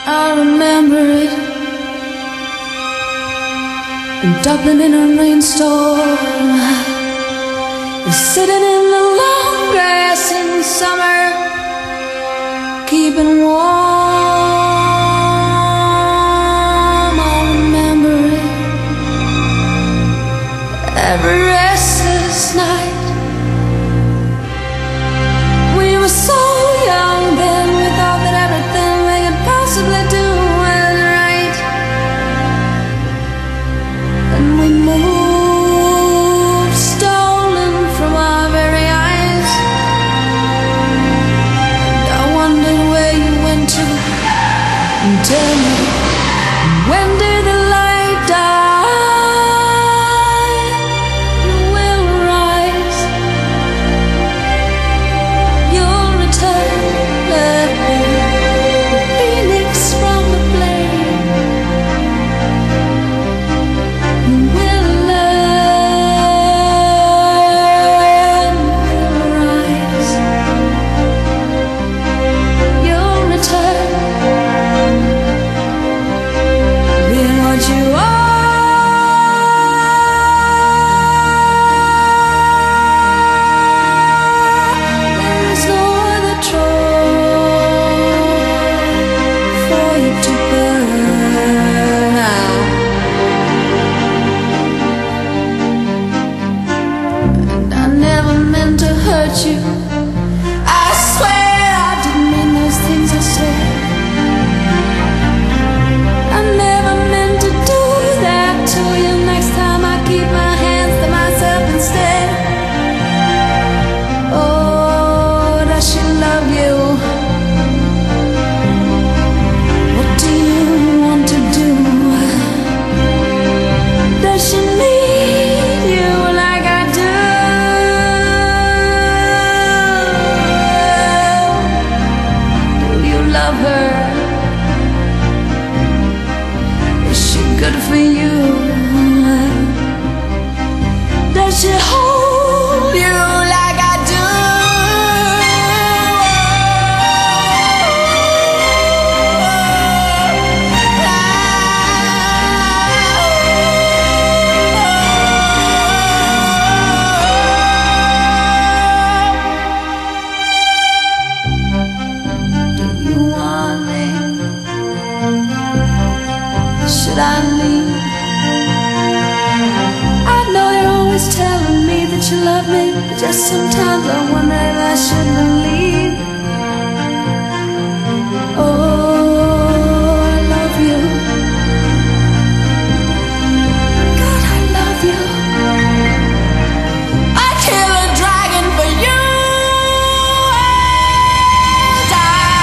I remember it in Dublin in a rainstorm, sitting in the long grass in summer, keeping warm. I remember it every restless night. We were so young then, we thought that everything we could possibly do was right. And we moved, stolen from our very eyes. And I wondered where you went to. And tell me, when did the light die? You will rise, you'll return, let me, the phoenix from the flame. You will learn, you'll rise, you'll return, being what you are. There is no other Troy for you to burn out. And I never meant to hurt you. I swear I didn't mean those things I said. I never meant to do that to you. Next time I keep my hands to myself instead. Oh, does she love you? What do you want to do? Does she need you like I do? Do you love her? Is she good for you? Does she hold you like I do? Do you want me? Should I leave? I know you're always telling me that you love me, but just sometimes I wonder if I should believe. Oh, I love you. God, I love you. I'd kill a dragon for you. I'll die.